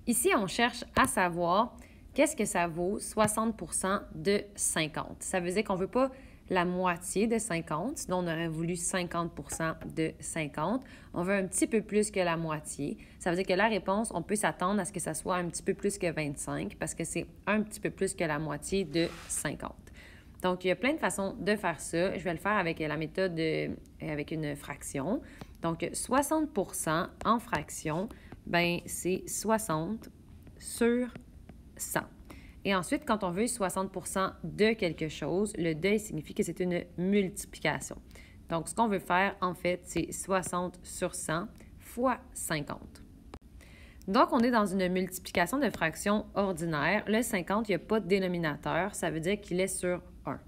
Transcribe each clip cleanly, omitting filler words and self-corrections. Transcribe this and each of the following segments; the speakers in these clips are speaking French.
Ici, on cherche à savoir qu'est-ce que ça vaut 60 de 50. Ça veut dire qu'on ne veut pas la moitié de 50, sinon on aurait voulu 50 de 50. On veut un petit peu plus que la moitié. Ça veut dire que la réponse, on peut s'attendre à ce que ça soit un petit peu plus que 25 parce que c'est un petit peu plus que la moitié de 50. Donc, il y a plein de façons de faire ça. Je vais le faire avec la méthode avec une fraction. Donc, 60 en fraction, ben c'est 60 sur 100. Et ensuite, quand on veut 60 de quelque chose, le de signifie que c'est une multiplication. Donc, ce qu'on veut faire, en fait, c'est 60 sur 100 fois 50. Donc, on est dans une multiplication de fractions ordinaire. Le 50, il n'y a pas de dénominateur. Ça veut dire qu'il est sur 1.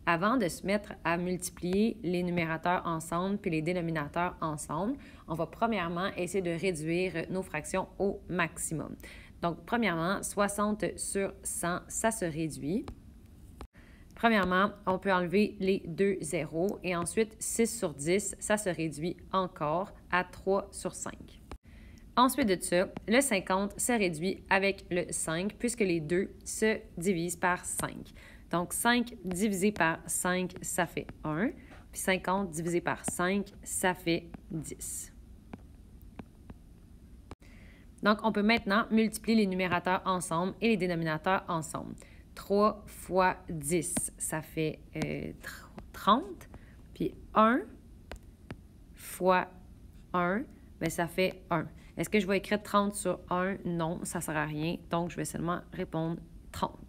Avant de se mettre à multiplier les numérateurs ensemble puis les dénominateurs ensemble, on va premièrement essayer de réduire nos fractions au maximum. Donc, premièrement, 60 sur 100, ça se réduit. Premièrement, on peut enlever les deux zéros et ensuite 6 sur 10, ça se réduit encore à 3 sur 5. Ensuite de ça, le 50 se réduit avec le 5 puisque les deux se divisent par 5. Donc, 5 divisé par 5, ça fait 1. Puis 50 divisé par 5, ça fait 10. Donc, on peut maintenant multiplier les numérateurs ensemble et les dénominateurs ensemble. 3 fois 10, ça fait 30. Puis 1 fois 1, bien, ça fait 1. Est-ce que je vais écrire 30 sur 1? Non, ça ne sert à rien. Donc, je vais seulement répondre 30.